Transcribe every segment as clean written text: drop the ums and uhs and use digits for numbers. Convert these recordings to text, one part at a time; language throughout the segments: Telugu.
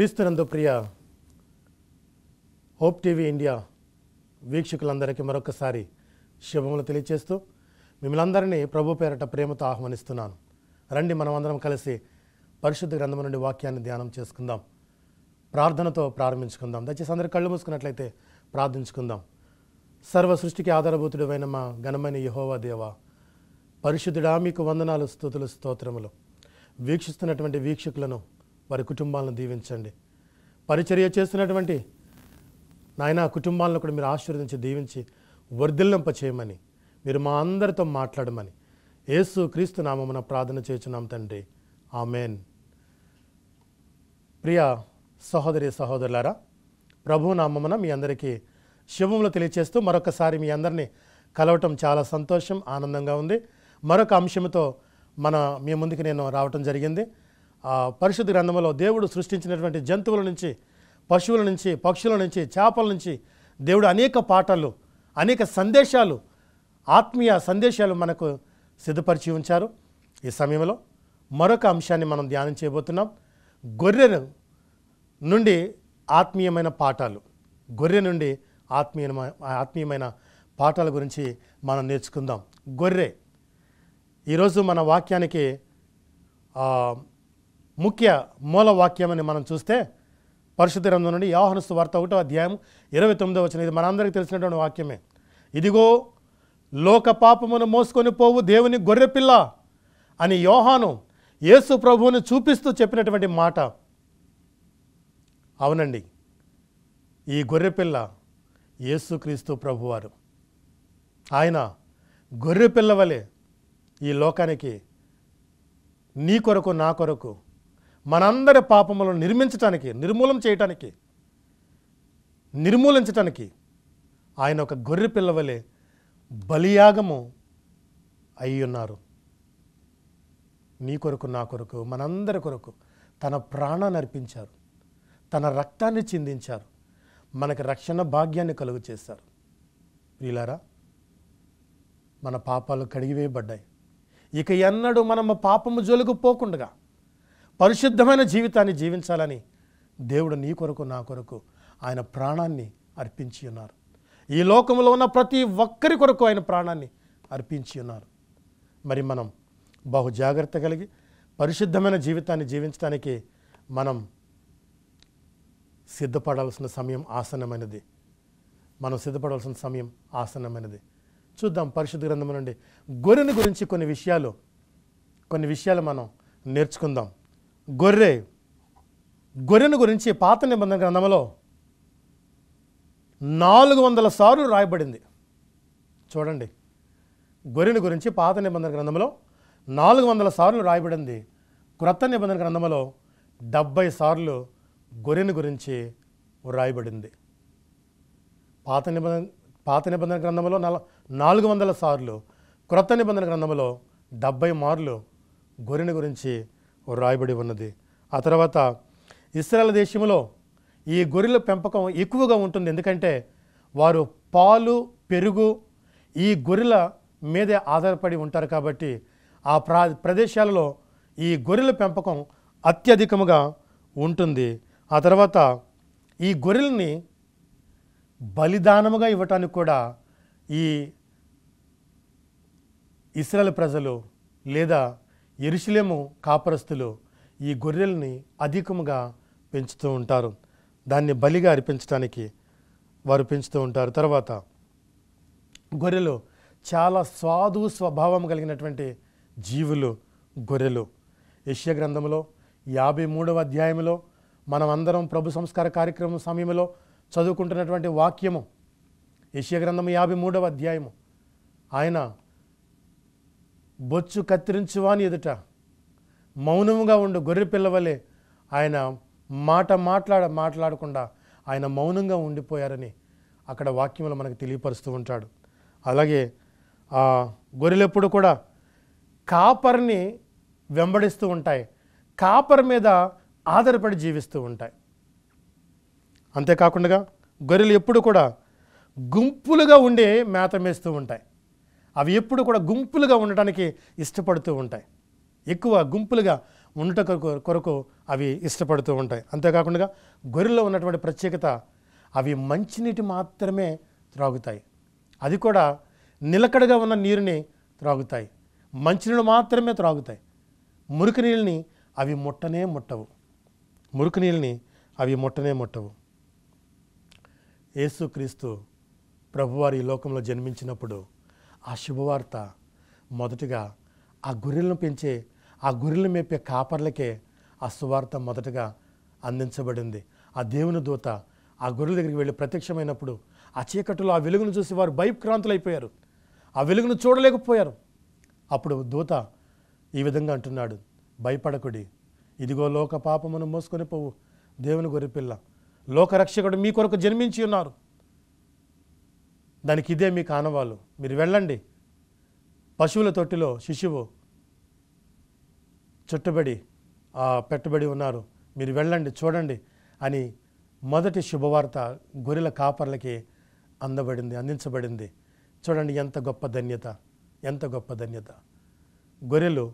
క్రీస్తునందు ప్రియ హోప్ టీవీ ఇండియా వీక్షకులందరికీ మరొకసారి శుభములు తెలియజేస్తూ మిమ్మల్ని అందరినీ ప్రభు పేరట ప్రేమతో ఆహ్వానిస్తున్నాను. రండి మనమందరం కలిసి పరిశుద్ధ గ్రంథం నుండి వాక్యాన్ని ధ్యానం చేసుకుందాం. ప్రార్థనతో ప్రారంభించుకుందాం. దయచేసి అందరూ కళ్ళు మూసుకున్నట్లయితే ప్రార్థించుకుందాం. సర్వ సృష్టికి ఆధారభూతుడైన మా ఘనమైన యెహోవా దేవా, పరిశుద్ధుడా మీకు వందనాలు, స్తుతులు, స్తోత్రములు. వీక్షిస్తున్నటువంటి వీక్షకులను వారి కుటుంబాలను దీవించండి. పరిచర్య చేస్తున్నటువంటి నాయన కుటుంబాలను కూడా మీరు ఆశీర్వదించి దీవించి వర్ధిల్లింప చేయమని, మీరు మా అందరితో మాట్లాడమని యేసు క్రీస్తు నామమున ప్రార్థన చేయుచున్నాం తండ్రి, ఆమేన్. ప్రియ సహోదరి సహోదరులారా, ప్రభు నామమున మీ అందరికీ శుభములు తెలియచేస్తూ మరొకసారి మీ అందరినీ కలవటం చాలా సంతోషం, ఆనందంగా ఉంది. మరొక అంశంతో మీ ముందుకు నేను రావటం జరిగింది. పరిశుద్ధ గ్రంథంలో దేవుడు సృష్టించినటువంటి జంతువుల నుంచి, పశువుల నుంచి, పక్షుల నుంచి, చేపల నుంచి దేవుడు అనేక పాఠాలు, అనేక సందేశాలు, ఆత్మీయ సందేశాలు మనకు సిద్ధపరిచి ఉంచారు. ఈ సమయంలో మరొక అంశాన్ని మనం ధ్యానం చేయబోతున్నాం. గొర్రె నుండి ఆత్మీయమైన పాఠాలు, గొర్రె నుండి ఆత్మీయమైన పాఠాల గురించి మనం నేర్చుకుందాం. గొర్రె ఈరోజు మన వాక్యానికి ముఖ్య మూల వాక్యమని మనం చూస్తే పరిశుద్ధ గ్రంథం నుండి యోహాను సువార్త 1వ అధ్యాయం 29వ వచనం. ఇది మనందరికీ తెలిసినటువంటి వాక్యమే. ఇదిగో లోక పాపమును మోసుకొని పోవు దేవుని గొర్రెపిల్ల అని యోహాను యేసు ప్రభువుని చూపిస్తూ చెప్పినటువంటి మాట. అవునండి, ఈ గొర్రెపిల్ల యేసుక్రీస్తు ప్రభువారు. ఆయన గొర్రెపిల్ల వలె ఈ లోకానికి నీ కొరకు, నా కొరకు, మనందరి పాపములను నిర్మూలించటానికి ఆయన ఒక గొర్రె పిల్ల వలె బలియాగము అయి ఉన్నారు. నీ కొరకు, నా కొరకు, మనందరి కొరకు తన ప్రాణాన్ని అర్పించారు, తన రక్తాన్ని చిందించారు, మనకి రక్షణ భాగ్యాన్ని కలుగు చేశారు. ప్రియులారా, మన పాపాలు కడిగివేయబడ్డాయి. ఇక ఎన్నడూ మనం పాపము జోలికి పోకుండా పరిశుద్ధమైన జీవితాన్ని జీవించాలని దేవుడు నీ కొరకు, నా కొరకు ఆయన ప్రాణాన్ని అర్పించి ఉన్నారు. ఈ లోకంలో ఉన్న ప్రతి ఒక్కరి కొరకు ఆయన ప్రాణాన్ని అర్పించి ఉన్నారు. మరి మనం బహు జాగ్రత్త కలిగి పరిశుద్ధమైన జీవితాన్ని జీవించడానికి మనం సిద్ధపడాల్సిన సమయం ఆసన్నమైనది. చూద్దాం పరిశుద్ధ గ్రంథం నుండి గొర్రెని గురించి కొన్ని విషయాలు మనం నేర్చుకుందాం. గొర్రెను గురించి పాత నిబంధన గ్రంథంలో 400 సార్లు రాయబడింది. చూడండి, గొర్రెను గురించి పాత నిబంధన గ్రంథంలో 400 సార్లు రాయబడింది. క్రొత్త నిబంధన గ్రంథంలో 70 సార్లు గొర్రెను గురించి రాయబడింది. పాత నిబంధన గ్రంథంలో 400 సార్లు, క్రొత్త నిబంధన గ్రంథంలో 70 మార్లు గొర్రెను గురించి రాయబడి ఉన్నది. ఆ తర్వాత ఇశ్రాయేలు దేశంలో ఈ గొర్రెల పెంపకం ఎక్కువగా ఉంటుంది. ఎందుకంటే వారు పాలు, పెరుగు ఈ గొర్రెల మీదే ఆధారపడి ఉంటారు. కాబట్టి ఆ ప్రదేశాలలో ఈ గొర్రెల పెంపకం అత్యధికముగా ఉంటుంది. ఆ తర్వాత ఈ గొర్రెల్ని బలిదానముగా ఇవ్వటానికి కూడా ఈ ఇశ్రాయేలు ప్రజలు లేదా యెరూషలేము కాపరస్తులు ఈ గొర్రెల్ని అధికముగా పెంచుతూ ఉంటారు. దాన్ని బలిగా అర్పించడానికి వారు పెంచుతూ ఉంటారు. తర్వాత గొర్రెలు చాలా స్వభావం కలిగినటువంటి జీవులు గొర్రెలు. యెషయా గ్రంథంలో 53వ అధ్యాయంలో మనం అందరం ప్రభు సంస్కార కార్యక్రమం సమయంలో చదువుకుంటున్నటువంటి వాక్యము. యెషయా గ్రంథం 53వ అధ్యాయము. ఆయన బొచ్చు కత్తిరించువాని ఎదుట మౌనముగా ఉండు గొర్రె పిల్లవలే ఆయన మాట్లాడకుండా ఆయన మౌనంగా ఉండిపోయారని అక్కడ వాక్యంలో మనకు తెలియపరుస్తూ ఉంటాడు. అలాగే ఆ గొర్రెలు ఎప్పుడు కూడా కాపరిని వెంబడిస్తూ ఉంటాయి, కాపరి మీద ఆధారపడి జీవిస్తూ ఉంటాయి. అంతేకాకుండా గొర్రెలు ఎప్పుడు కూడా గుంపులుగా ఉండి మేత మేస్తూ ఉంటాయి. అవి ఎప్పుడు కూడా గుంపులుగా ఉండటానికి ఇష్టపడుతూ ఉంటాయి. ఎక్కువ గుంపులుగా ఉండుట కొరకు అవి ఇష్టపడుతూ ఉంటాయి. అంతేకాకుండా గొర్రెల్లో ఉన్నటువంటి ప్రత్యేకత, అవి మంచినీటి మాత్రమే త్రాగుతాయి. అది కూడా నిలకడగా ఉన్న నీరుని త్రాగుతాయి. మంచినీళ్ళు మాత్రమే త్రాగుతాయి. మురికి నీళ్ళని అవి ముట్టనే ముట్టవు. మురికి నీళ్ళని అవి ముట్టనే ముట్టవు. యేసుక్రీస్తు ప్రభువారు ఈ లోకంలో జన్మించినప్పుడు ఆ శుభవార్త మొదటగా ఆ గొర్రెలను పెంచే, ఆ గొర్రెలను మేపే కాపర్లకే ఆ సువార్త మొదటగా అందించబడింది. ఆ దేవుని దూత ఆ గొర్రెల దగ్గరికి వెళ్ళి ప్రత్యక్షమైనప్పుడు ఆ చీకటిలో ఆ వెలుగును చూసి వారు భయభ్రాంతులైపోయారు. ఆ వెలుగును చూడలేకపోయారు. అప్పుడు దూత ఈ విధంగా అంటున్నాడు, భయపడకుడి, ఇదిగో లోక పాపమును మోసుకొని పోవు దేవుని గొర్రెపిల్ల, లోకరక్షకుడు మీ కొరకు జన్మించి ఉన్నారు. దానికి ఇదే మీకు ఆనవాలు. మీరు వెళ్ళండి, పశువుల తొట్టిలో శిశువు చుట్టబడి పెట్టబడి ఉన్నారు, మీరు వెళ్ళండి చూడండి అని మొదటి శుభవార్త గొర్రెల కాపర్లకి అందించబడింది. చూడండి ఎంత గొప్ప ధన్యత, ఎంత గొప్ప ధన్యత. గొర్రెలు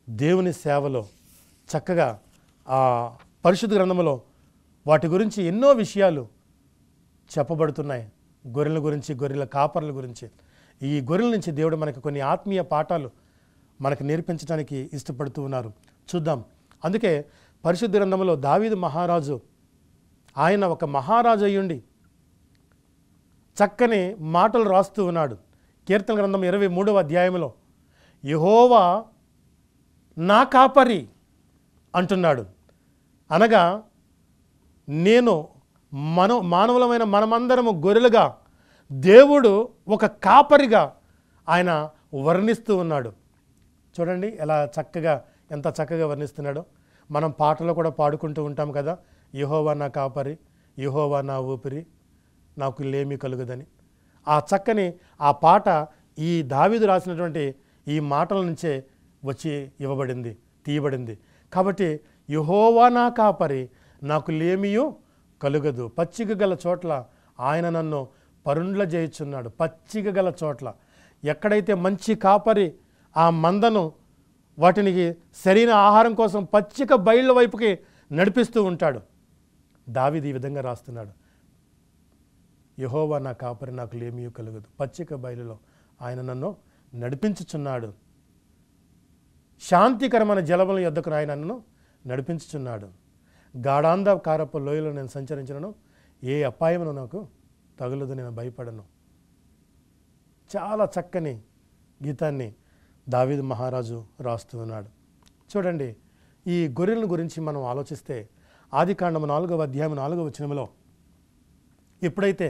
దేవుని సేవలో చక్కగా ఆ పరిశుద్ధ గ్రంథంలో వాటి గురించి ఎన్నో విషయాలు చెప్పబడుతున్నాయి. గొర్రెల గురించి, గొర్రెల కాపర్ల గురించి. ఈ గొర్రెల నుంచి దేవుడు మనకు కొన్ని ఆత్మీయ పాఠాలు మనకు నేర్పించడానికి ఇష్టపడుతూ ఉన్నారు. చూద్దాం. అందుకే పరిశుద్ధ గ్రంథంలో దావీదు మహారాజు, ఆయన ఒక మహారాజు అయ్యుండి చక్కని మాటలు రాస్తూ ఉన్నాడు. కీర్తన గ్రంథం 23వ అధ్యాయంలో యెహోవా నా కాపరి అంటున్నాడు. అనగా నేను మానవులమైన మనమందరము గొర్రెలుగా దేవుడు ఒక కాపరిగా ఆయన వర్ణిస్తూ ఉన్నాడు. చూడండి ఎంత చక్కగా వర్ణిస్తున్నాడో. మనం పాటలో కూడా పాడుకుంటూ ఉంటాం కదా, యెహోవా నా కాపరి, యెహోవా నా ఊపిరి, నాకు లేమి కలుగదని. ఆ చక్కని ఆ పాట ఈ దావీదు రాసినటువంటి ఈ మాటల నుంచే వచ్చి తీయబడింది. కాబట్టి యెహోవా నా కాపరి, నాకు లేమియు కలుగదు. పచ్చిక గల చోట్ల ఆయన నన్ను పరుండ్ల చేయుచున్నాడు. పచ్చిక గల చోట్ల, ఎక్కడైతే మంచి కాపరి ఆ మందను వాటిని సరైన ఆహారం కోసం పచ్చిక బయళ్ళ వైపుకి నడిపిస్తూ ఉంటాడు. దావీదు ఈ విధంగా రాస్తున్నాడు, యెహోవా నా కాపరి, నాకు లేమియు కలుగదు. పచ్చిక బయలులో ఆయన నన్ను నడిపించుచున్నాడు. శాంతికరమైన జలముల యొద్దకు ఆయన నన్ను నడిపించుచున్నాడు. గాఢాంధకారపు లోయలో నేను సంచరించినను ఏ అపాయమును నాకు తగులదు, నేను భయపడను. చాలా చక్కని గీతాన్ని దావీదు మహారాజు రాస్తూ ఉన్నాడు. చూడండి, ఈ గొర్రెల గురించి మనం ఆలోచిస్తే ఆదికాండము 4వ అధ్యాయం 4వ వచనంలో ఎప్పుడైతే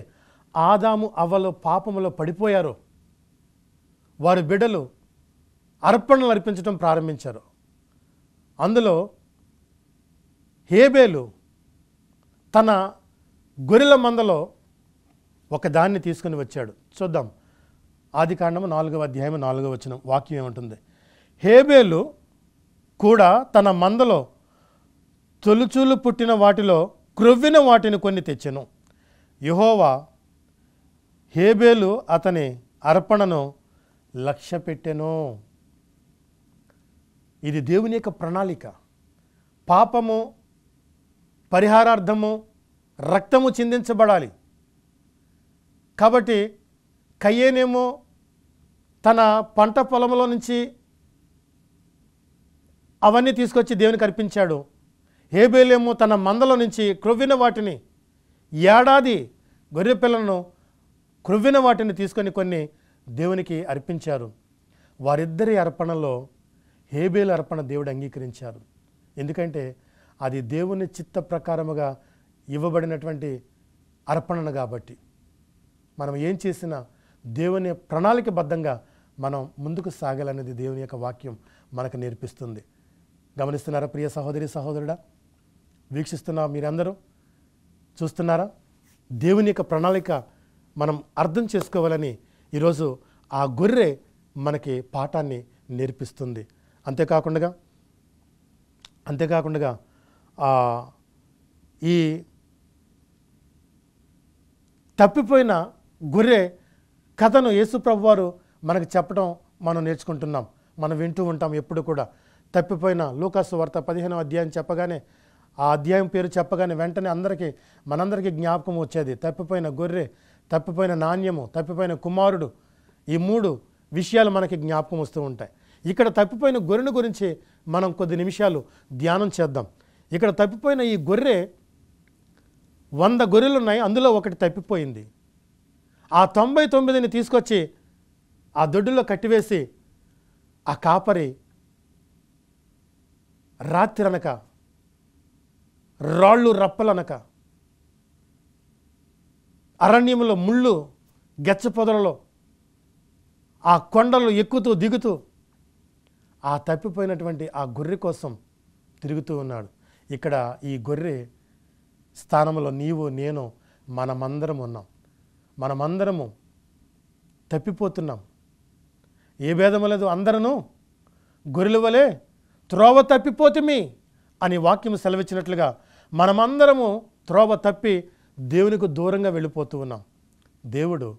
ఆదాము అవ్వలు పాపములో పడిపోయారో వారి బిడ్డలు అర్పణలు అర్పించడం ప్రారంభించారు. అందులో హేబేలు తన గొర్రెల మందలో ఒక దాన్ని తీసుకుని వచ్చాడు. చూద్దాం. ఆదికాండము 4వ అధ్యాయం 4వ వచనం వాక్యం ఏమంటుంది? హేబేలు కూడా తన మందలో తొలుచూలు పుట్టిన వాటిలో క్రొవ్విన వాటిని కొన్ని తెచ్చెను. యెహోవా హేబేలు అతని అర్పణను లక్ష్యపెట్టెను. ఇది దేవుని యొక్క ప్రణాళిక. పాపము పరిహారార్థము రక్తము చిందించబడాలి. కాబట్టి కయ్యేనేమో తన పంట పొలంలో నుంచి అవన్నీ తీసుకొచ్చి దేవునికి అర్పించాడు. హేబేలేమో తన మందలో నుంచి క్రొవ్విన వాటిని, ఏడాది గొర్రె పిల్లలను క్రొవ్విన వాటిని తీసుకొని కొన్ని దేవునికి అర్పించారు. వారిద్దరి అర్పణలో హేబేలు అర్పణ దేవుడు అంగీకరించారు. ఎందుకంటే అది దేవుని చిత్త ప్రకారముగా ఇవ్వబడినటువంటి అర్పణను కాబట్టి. మనం ఏం చేసినా దేవుని ప్రణాళికబద్ధంగా మనం ముందుకు సాగాలనేది దేవుని యొక్క వాక్యం మనకు నేర్పిస్తుంది. గమనిస్తున్నారా ప్రియ సహోదరి సహోదరుడా? వీక్షిస్తున్నా మీరందరూ చూస్తున్నారా? దేవుని యొక్క ప్రణాళిక మనం అర్థం చేసుకోవాలని ఈరోజు ఆ గొర్రె మనకి పాఠాన్ని నేర్పిస్తుంది. అంతేకాకుండా ఈ తప్పిపోయిన గొర్రె కథను యేసు ప్రభువారు మనకు చెప్పడం మనం నేర్చుకుంటున్నాం. మనం వింటూ ఉంటాం ఎప్పుడు కూడా. తప్పిపోయిన లూకాసు వార్త 15వ అధ్యాయం చెప్పగానే, ఆ అధ్యాయం పేరు చెప్పగానే వెంటనే మనందరికీ జ్ఞాపకం వచ్చేది తప్పిపోయిన గొర్రె, తప్పిపోయిన నాణ్యము, తప్పిపోయిన కుమారుడు. ఈ 3 విషయాలు మనకి జ్ఞాపకం వస్తూ ఉంటాయి. ఇక్కడ తప్పిపోయిన గొర్రెను గురించి మనం కొద్ది నిమిషాలు ధ్యానం చేద్దాం. ఇక్కడ తప్పిపోయిన ఈ గొర్రె 100 గొర్రెలు ఉన్నాయి, అందులో ఒకటి తప్పిపోయింది. ఆ 99ని తీసుకొచ్చి ఆ దొడ్డులో కట్టివేసి ఆ కాపరి రాత్రనక, రాళ్ళు రప్పలనక, అరణ్యంలో ముళ్ళు గెచ్చ పొదలలో, ఆ కొండలు ఎక్కుతూ దిగుతూ ఆ తప్పిపోయినటువంటి ఆ గొర్రె కోసం తిరుగుతూ ఉన్నాడు. ఇక్కడ ఈ గొర్రె స్థానంలో నీవు నేను మనమందరం ఉన్నాం. మనమందరము తప్పిపోతున్నాం. ఏ భేదము లేదు, అందరూ గొర్రెల వలె త్రోవ తప్పిపోతుమి అని వాక్యం సెలవిచ్చినట్లుగా మనమందరము త్రోవ తప్పి దేవునికి దూరంగా వెళ్ళిపోతూ ఉన్నాం. దేవుడు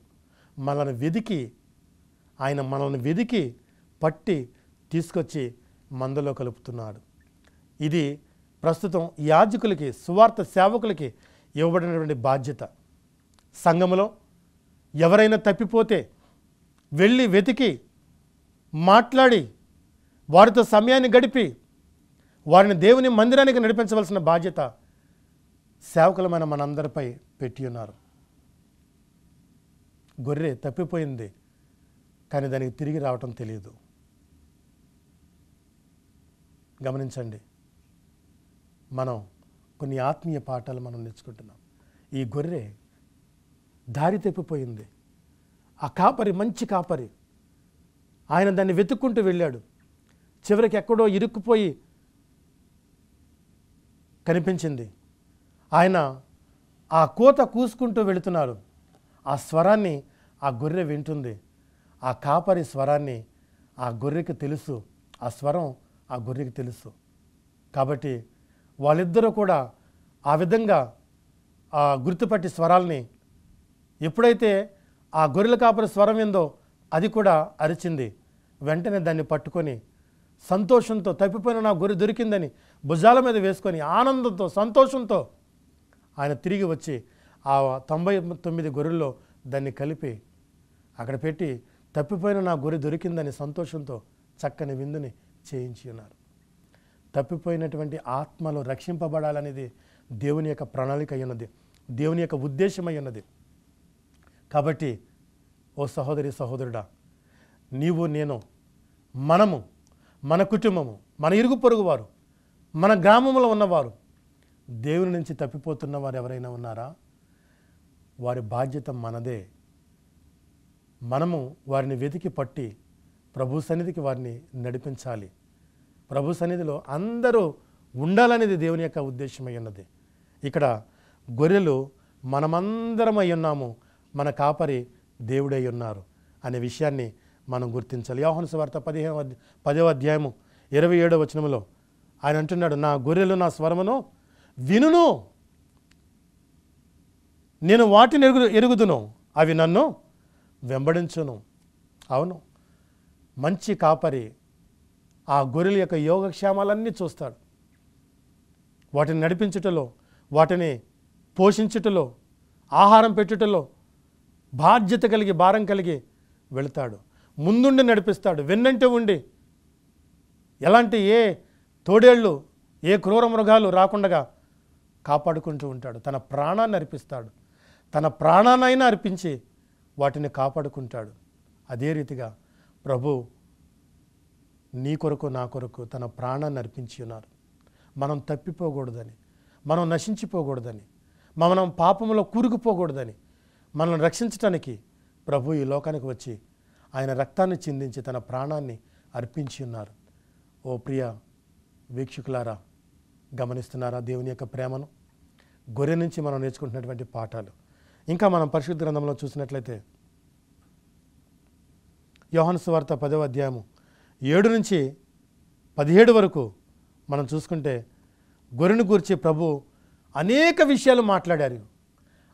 మనల్ని వెదికి పట్టి తీసుకొచ్చి మందలో కలుపుతున్నాడు. ఇది ప్రస్తుతం యాజకులకి, సువార్త సేవకులకి ఇవ్వబడినటువంటి బాధ్యత. సంఘములో ఎవరైనా తప్పిపోతే వెళ్ళి వెతికి మాట్లాడి వారితో సమయాన్ని గడిపి వారిని దేవుని మందిరానికి నడిపించవలసిన బాధ్యత సేవకులమైన మనందరిపై పెట్టి ఉన్నారు. గొర్రె తప్పిపోయింది, కానీ దానికి తిరిగి రావటం తెలియదు. గమనించండి, మనం కొన్ని ఆత్మీయ పాఠాలు మనం నేర్చుకుంటున్నాం. ఈ గొర్రె దారి తప్పిపోయింది. ఆ కాపరి మంచి కాపరి, ఆయన దాన్ని వెతుక్కుంటూ వెళ్ళాడు. చివరికి ఎక్కడో ఇరుక్కుపోయి కనిపించింది. ఆయన ఆ కోత కూసుకుంటూ వెళుతున్నాడు. ఆ స్వరాన్ని ఆ గొర్రె వింటుంది. ఆ కాపరి స్వరాన్ని ఆ గొర్రెకి తెలుసు, ఆ స్వరం ఆ గొర్రెకి తెలుసు. కాబట్టి వాళ్ళిద్దరూ కూడా ఆ విధంగా గుర్తుపట్టి స్వరాల్ని, ఎప్పుడైతే ఆ గొర్రెల కాపరి స్వరం ఏందో అది కూడా అరిచింది. వెంటనే దాన్ని పట్టుకొని సంతోషంతో, తప్పిపోయిన నా గొర్రె దొరికిందని భుజాల మీద వేసుకొని ఆనందంతో, సంతోషంతో ఆయన తిరిగి వచ్చి ఆ 99 గొర్రెల్లో దాన్ని కలిపి అక్కడ పెట్టి, తప్పిపోయిన నా గొర్రె దొరికిందని సంతోషంతో చక్కని విందుని చేయించి ఉన్నారు. తప్పిపోయినటువంటి ఆత్మలు రక్షింపబడాలనేది దేవుని యొక్క ప్రణాళిక అయి ఉన్నది, దేవుని యొక్క ఉద్దేశమై ఉన్నది. కాబట్టి ఓ సహోదరి సహోదరుడా, నీవు నేను, మనము, మన కుటుంబము, మన ఇరుగు పొరుగు వారు, మన గ్రామంలో ఉన్నవారు దేవుని నుంచి తప్పిపోతున్న వారు ఎవరైనా ఉన్నారా? వారి బాధ్యత మనదే. మనము వారిని వెతికి పట్టి ప్రభు సన్నిధికి వారిని నడిపించాలి. ప్రభు సన్నిధిలో అందరూ ఉండాలనేది దేవుని యొక్క ఉద్దేశమై ఉన్నది. ఇక్కడ గొర్రెలు మనమందరమై ఉన్నాము, మన కాపరి దేవుడై ఉన్నారు అనే విషయాన్ని మనం గుర్తించాలి. యోహాను సువార్త 10వ అధ్యాయము 27వ వచనములో ఆయన అంటున్నాడు, నా గొర్రెలు నా స్వరమును వినును, నేను వాటిని ఎరుగుదును, అవి నన్ను వెంబడించును. అవును, మంచి కాపరి ఆ గొర్రెల యొక్క యోగక్షేమాలన్నీ చూస్తాడు. వాటిని నడిపించుటలో, వాటిని పోషించుటలో, ఆహారం పెట్టుటలో బాధ్యత కలిగి, భారం కలిగి వెళతాడు. ముందుండి నడిపిస్తాడు, వెన్నంటే ఉండి ఎలాంటి ఏ తోడేళ్ళు, ఏ క్రూర మృగాలు రాకుండా కాపాడుకుంటూ ఉంటాడు. తన ప్రాణాన్ని అర్పిస్తాడు, తన ప్రాణాన్నైనా అర్పించి వాటిని కాపాడుకుంటాడు. అదే రీతిగా ప్రభు నీ కొరకు, నా కొరకు తన ప్రాణాన్ని అర్పించి ఉన్నారు. మనం తప్పిపోకూడదని, మనం నశించిపోకూడదని, మనం పాపంలో కూరుకుపోకూడదని, మనల్ని రక్షించటానికి ప్రభు ఈ లోకానికి వచ్చి ఆయన రక్తాన్ని చిందించి తన ప్రాణాన్ని అర్పించి ఉన్నారు. ఓ ప్రియ వీక్షకులారా, గమనిస్తున్నారా దేవుని యొక్క ప్రేమను? గొర్రె నుంచి మనం నేర్చుకుంటున్నటువంటి పాఠాలు. ఇంకా మనం పరిశుద్ధ గ్రంథంలో చూసినట్లయితే యోహాను సువార్త 10వ అధ్యాయము 7 నుంచి 17 వరకు మనం చూసుకుంటే గొర్రెను గూర్చి ప్రభు అనేక విషయాలు మాట్లాడారు.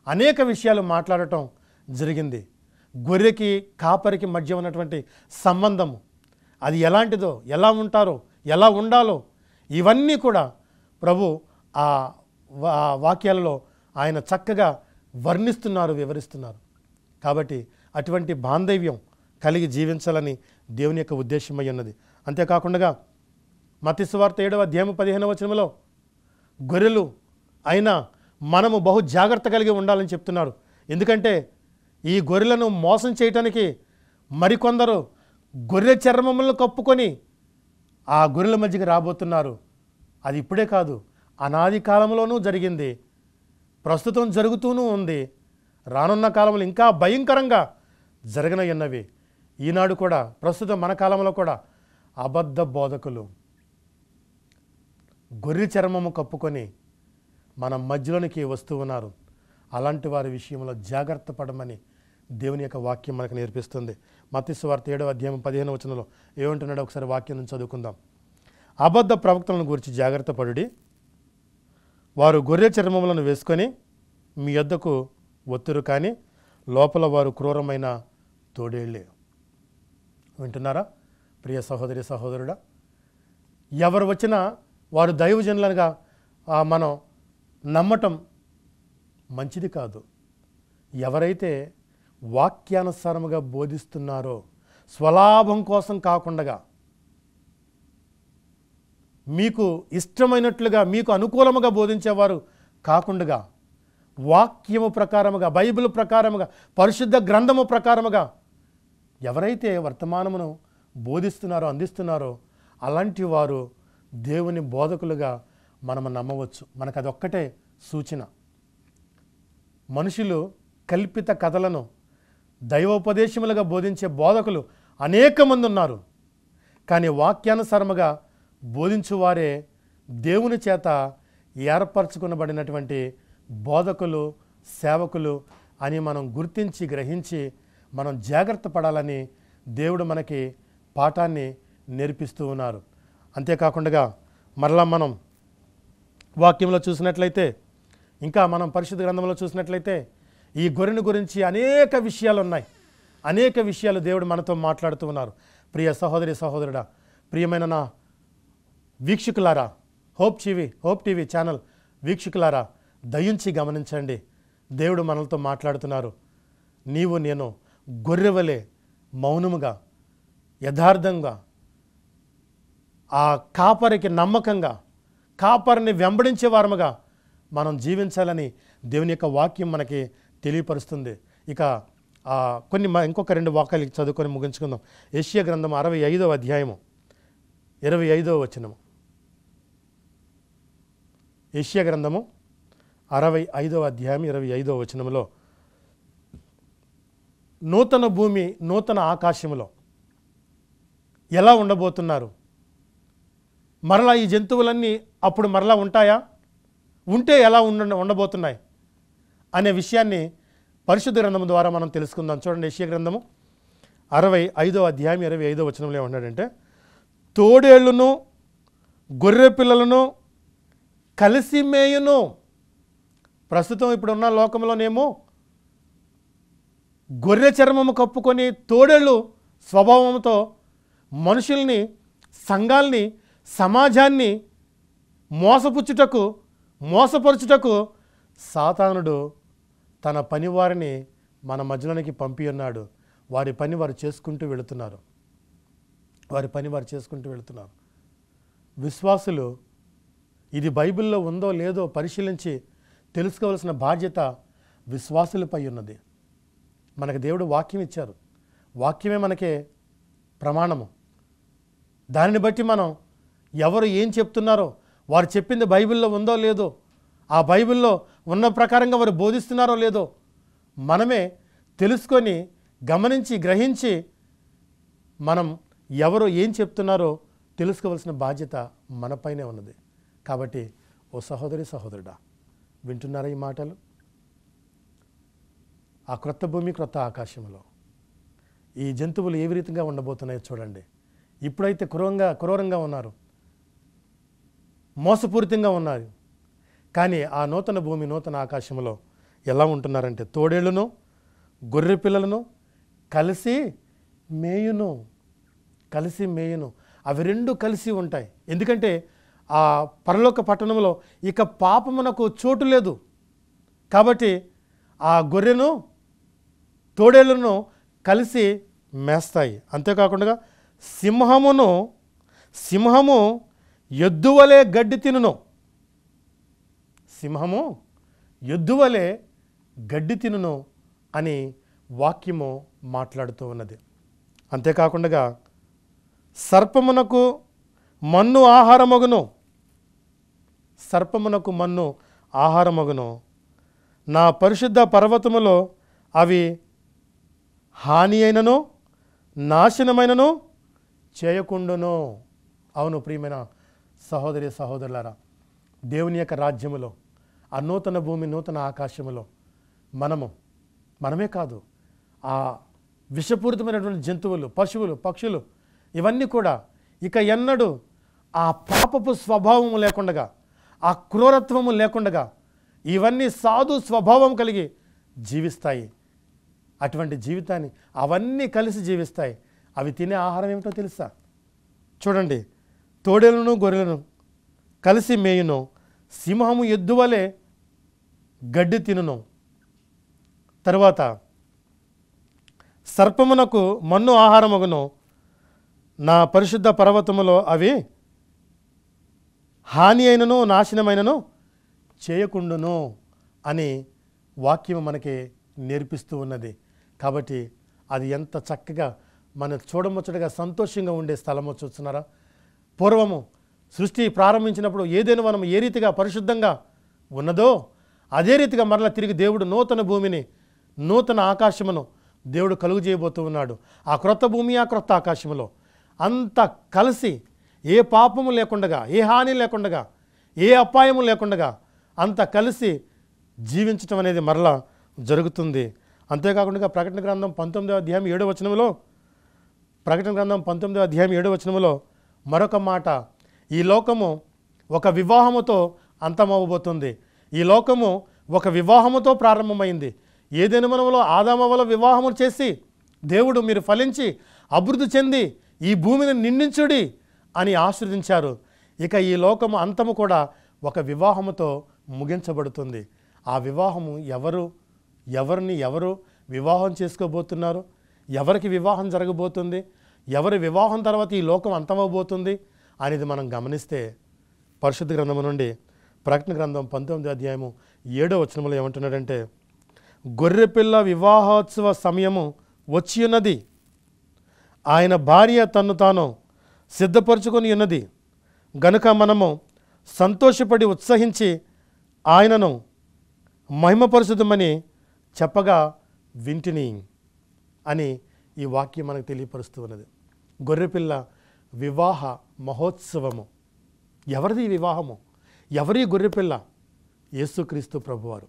అనేక విషయాలు మాట్లాడటం జరిగింది. గొర్రెకి కాపరికి మధ్య ఉన్నటువంటి సంబంధము అది ఎలాంటిదో, ఎలా ఉంటారో, ఎలా ఉండాలో ఇవన్నీ కూడా ప్రభు ఆ వాక్యాలలో ఆయన చక్కగా వర్ణిస్తున్నారు, వివరిస్తున్నారు. కాబట్టి అటువంటి బాంధవ్యం కలిగి జీవించాలని దేవుని యొక్క ఉద్దేశమై ఉన్నది. అంతేకాకుండా మత్తయి సువార్త 7వ అధ్యాయం 15వ వచనంలో గొర్రెలు అయినా మనము బహు జాగ్రత్త కలిగి ఉండాలని చెప్తున్నారు. ఎందుకంటే ఈ గొర్రెలను మోసం చేయటానికి మరికొందరు గొర్రె చర్మములను కప్పుకొని ఆ గొర్రెల మధ్యకి రాబోతున్నారు. అది ఇప్పుడే కాదు, అనాది కాలంలోనూ జరిగింది, ప్రస్తుతం జరుగుతూనూ ఉంది, రానున్న కాలంలో ఇంకా భయంకరంగా జరగనయ్యున్నవి. ఈనాడు కూడా ప్రస్తుతం మన కాలంలో కూడా అబద్ధ బోధకులు గొర్రె చర్మము కప్పుకొని మన మధ్యలోనికి వస్తూ ఉన్నారు. అలాంటి వారి విషయంలో జాగ్రత్త పడమని దేవుని యొక్క వాక్యం మనకు నేర్పిస్తుంది. మత్తయి సువార్త 7వ అధ్యాయం 15వ వచనంలో ఏమంటున్నాడో ఒకసారి వాక్యం నుంచి చదువుకుందాం. అబద్ధ ప్రవక్తలను గురించి జాగ్రత్త పడుడి, వారు గొర్రె చర్మములను వేసుకొని మీ యొద్దకు ఒత్తురు, కానీ లోపల వారు క్రూరమైన తోడేళ్ళే. వింటున్నారా ప్రియ సహోదరి సహోదరుడా? ఎవరు వచ్చినా వారు దైవజనులుగా మనం నమ్మటం మంచిది కాదు. ఎవరైతే వాక్యానుసారముగా బోధిస్తున్నారో, స్వలాభం కోసం కాకుండా మీకు ఇష్టమైనట్లుగా మీకు అనుకూలముగా బోధించేవారు కాకుండా వాక్యము ప్రకారముగా, బైబిల్ ప్రకారముగా, పరిశుద్ధ గ్రంథము ప్రకారముగా ఎవరైతే వర్తమానమును బోధిస్తున్నారో, అందిస్తున్నారో అలాంటి వారు దేవుని బోధకులుగా మనము నమ్మవచ్చు. మనకు అదొక్కటే సూచన. మనుషులు కల్పిత కథలను దైవోపదేశములుగా బోధించే బోధకులు అనేక మంది ఉన్నారు. కానీ వాక్యానుసారముగా బోధించువారే దేవుని చేత ఏర్పరచుకునబడినటువంటి బోధకులు, సేవకులు అని మనం గుర్తించి గ్రహించి మనం జాగ్రత్త పడాలని దేవుడు మనకి పాఠాన్ని నేర్పిస్తూ ఉన్నారు. అంతేకాకుండా మరలా మనం వాక్యంలో చూసినట్లయితే, ఇంకా మనం పరిశుద్ధ గ్రంథంలో చూసినట్లయితే ఈ గొర్రెను గురించి అనేక విషయాలు ఉన్నాయి. అనేక విషయాలు దేవుడు మనతో మాట్లాడుతూ ఉన్నారు. ప్రియ సహోదరి సహోదరుడా, ప్రియమైన నా వీక్షకులారా, హోప్ టీవీ ఛానల్ వీక్షకులారా, దయించి గమనించండి. దేవుడు మనలతో మాట్లాడుతున్నారు. నీవు నేను గొర్రెవలే మౌనముగా, యథార్థంగా, ఆ కాపరికి నమ్మకంగా, కాపరిని వెంబడించే వారముగా మనం జీవించాలని దేవుని యొక్క వాక్యం మనకి తెలియపరుస్తుంది. ఇక ఇంకొక 2 వాక్యాలు చదువుకొని ముగించుకుందాం. యెషయా గ్రంథం 65వ అధ్యాయము 25వ వచనము. యెషయా గ్రంథము 65వ అధ్యాయం 25వ వచనములో, నూతన భూమి నూతన ఆకాశములో ఎలా ఉండబోతున్నారు, మరలా ఈ జంతువులన్నీ అప్పుడు మరలా ఉంటాయా, ఉంటే ఎలా ఉండబోతున్నాయి అనే విషయాన్ని పరిశుద్ధ గ్రంథం ద్వారా మనం తెలుసుకుందాం. చూడండి, యెషయా గ్రంథము 65వ అధ్యాయం 25వ వచనంలో ఏమన్నాడంటే, తోడేళ్లను గొర్రె పిల్లలను కలిసి మేయును. ప్రస్తుతం ఇప్పుడున్న లోకంలోనేమో గొర్రె చర్మము కప్పుకొని తోడేళ్ళు స్వభావంతో మనుషుల్ని, సంఘాల్ని, సమాజాన్ని మోసపరుచుటకు సాతానుడు తన పనివారిని మన మధ్యలోనికి పంపి ఉన్నాడు. వారి పని వారు చేసుకుంటూ వెళుతున్నారు. విశ్వాసులు ఇది బైబిల్లో ఉందో లేదో పరిశీలించి తెలుసుకోవాల్సిన బాధ్యత విశ్వాసులపై ఉన్నది. మనకు దేవుడు వాక్యం ఇచ్చారు. వాక్యమే మనకే ప్రమాణము. దానిని బట్టి మనం ఎవరు ఏం చెప్తున్నారో, వారు చెప్పింది బైబిల్లో ఉందో లేదో, ఆ బైబిల్లో ఉన్న ప్రకారంగా వారు బోధిస్తున్నారో లేదో మనమే తెలుసుకొని, గమనించి, గ్రహించి మనం ఎవరు ఏం చెప్తున్నారో తెలుసుకోవాల్సిన బాధ్యత మనపైనే ఉన్నది. కాబట్టి ఓ సహోదరి సహోదరుడా, వింటున్నారా ఈ మాటలు? ఆ క్రొత్త భూమి క్రొత్త ఆకాశంలో ఈ జంతువులు ఏ విధంగా ఉండబోతున్నాయో చూడండి. ఇప్పుడైతే క్రూరంగా ఉన్నారు, మోసపూరితంగా ఉన్నారు. కానీ ఆ నూతన భూమి నూతన ఆకాశంలో ఎలా ఉంటున్నారంటే, తోడేళ్లను గొర్రె పిల్లలను కలిసి మేయును. అవి రెండు కలిసి ఉంటాయి. ఎందుకంటే ఆ పరలోక పట్టణంలో ఇక పాపమునకు చోటు లేదు. కాబట్టి ఆ గొర్రెను తోడేళ్లను కలిసి మేస్తాయి. అంతేకాకుండా సింహము ఎద్దువలే గడ్డి తినును. సింహము ఎద్దువలే గడ్డి తినును అని వాక్యము మాట్లాడుతూ ఉన్నది. అంతేకాకుండా సర్పమునకు మన్ను ఆహారమగును. సర్పమునకు మన్ను ఆహారమగును. నా పరిశుద్ధ పర్వతములో అవి హాని అయినను నాశనమైనను చేయకుండును. అవును ప్రియమైన సహోదరి సహోదరులారా, దేవుని యొక్క రాజ్యములో, ఆ నూతన భూమి నూతన ఆకాశములో మనమే కాదు, ఆ విషపూరితమైనటువంటి జంతువులు, పశువులు, పక్షులు ఇవన్నీ కూడా ఇక ఎన్నడూ ఆ పాపపు స్వభావము లేకుండగా, ఆ క్రూరత్వము లేకుండగా ఇవన్నీ సాధు స్వభావం కలిగి జీవిస్తాయి. అటువంటి జీవితాన్ని అవన్నీ కలిసి జీవిస్తాయి. అవి తినే ఆహారం ఏమిటో తెలుసా? చూడండి, తోడేలను గొర్రెలను కలిసి మేయును. సింహము ఎద్దువలే గడ్డి తినును. తరువాత సర్పమునకు మన్ను ఆహారమగును. నా పరిశుద్ధ పర్వతములో అవి హాని అయినను నాశనమైనను చేయకుండును అని వాక్యం మనకి నేర్పిస్తూ ఉన్నది. కాబట్టి అది ఎంత చక్కగా మన చూడముచ్చటగా సంతోషంగా ఉండే స్థలమో చూస్తున్నారా? పూర్వము సృష్టి ప్రారంభించినప్పుడు ఏదైనా మనం ఏ రీతిగా పరిశుద్ధంగా ఉన్నదో అదే రీతిగా మరలా తిరిగి దేవుడు నూతన భూమిని నూతన ఆకాశమును దేవుడు కలుగు చేయబోతూ ఉన్నాడు. ఆ క్రొత్త భూమి ఆ క్రొత్త ఆకాశములో అంత కలిసి ఏ పాపము లేకుండగా, ఏ హాని లేకుండగా, ఏ అపాయము లేకుండగా అంత కలిసి జీవించటం అనేది మరలా జరుగుతుంది. అంతేకాకుండా ప్రకటన గ్రంథం 19వ అధ్యాయం 7వ వచనంలో ప్రకటన గ్రంథం 19వ అధ్యాయం 7వ వచనంలో మరొక మాట, ఈ లోకము ఒక వివాహముతో అంతమవబోతుంది. ఈ లోకము ఒక వివాహముతో ప్రారంభమైంది. ఏదైనా మనములో ఆదామవల వివాహము చేసి దేవుడు మీరు ఫలించి అభివృద్ధి చెంది ఈ భూమిని నిండించుడి అని ఆశీర్వదించారు. ఇక ఈ లోకము అంతము కూడా ఒక వివాహముతో ముగించబడుతుంది. ఆ వివాహము ఎవరిని వివాహం చేసుకోబోతున్నారు, ఎవరికి వివాహం జరగబోతుంది, ఎవరి వివాహం తర్వాత ఈ లోకం అంతమవబోతుంది అనేది మనం గమనిస్తే పరిశుద్ధ గ్రంథము నుండి ప్రకటన గ్రంథం 19వ అధ్యాయము 7వ వచనంలో ఏమంటున్నాడంటే, గొర్రెపిల్ల వివాహోత్సవ సమయము వచ్చి ఉన్నది, ఆయన భార్య తన్ను తాను సిద్ధపరచుకొని ఉన్నది గనుక మనము సంతోషపడి ఉత్సహించి ఆయనను మహిమపరుచుదామని చెప్పగా వింటిని అని ఈ వాక్యం మనకు తెలియపరుస్తూ ఉన్నది. గొర్రెపిల్ల వివాహ మహోత్సవము. ఎవరిది ఈ వివాహము? ఎవరి గొర్రెపిల్ల? యేసుక్రీస్తు ప్రభువారు.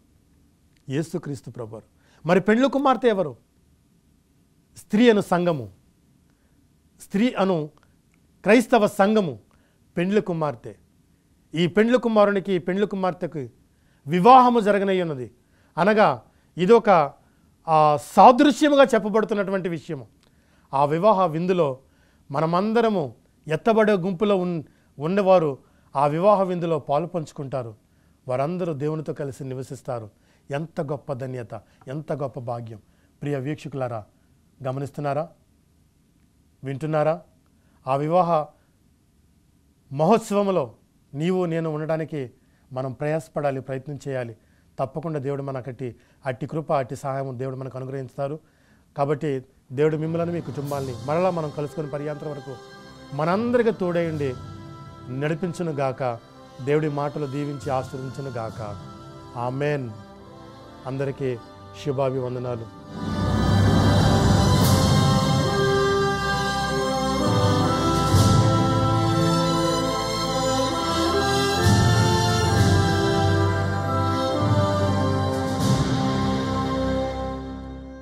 యేసుక్రీస్తు ప్రభువారు. మరి పెండ్లి కుమార్తె ఎవరు? స్త్రీ అను సంఘము, స్త్రీ అను క్రైస్తవ సంఘము పెండ్లి కుమార్తె. ఈ పెండ్లి కుమారునికి పెండ్లి కుమార్తెకు వివాహము జరగనై ఉన్నది. అనగా ఇదొక సాదృశ్యముగా చెప్పబడుతున్నటువంటి విషయము. ఆ వివాహ విందులో మనమందరము ఎత్తబడే గుంపులో ఉన్నవారు ఆ వివాహ విందులో పాలు పంచుకుంటారు. వారందరూ దేవునితో కలిసి నివసిస్తారు. ఎంత గొప్ప ధన్యత, ఎంత గొప్ప భాగ్యం. ప్రియ వీక్షకులారా, గమనిస్తున్నారా? వింటున్నారా? ఆ వివాహ మహోత్సవంలో నీవు నేను ఉండడానికి మనం ప్రయాసపడాలి, ప్రయత్నం చేయాలి. తప్పకుండా దేవుడు మనకట్టి అట్టి కృప, అట్టి సహాయం దేవుడు మనకు అనుగ్రహిస్తారు. కాబట్టి దేవుడు మిమ్మల్ని, మీ కుటుంబాన్ని మరలా మనం కలుసుకుని పర్యాంతరం వరకు మనందరికీ తోడేయండి నడిపించును గాక. దేవుడి మాటలు దీవించి ఆశీర్వదించును గాక. ఆమెన్. అందరికీ శుభాభివందనాలు.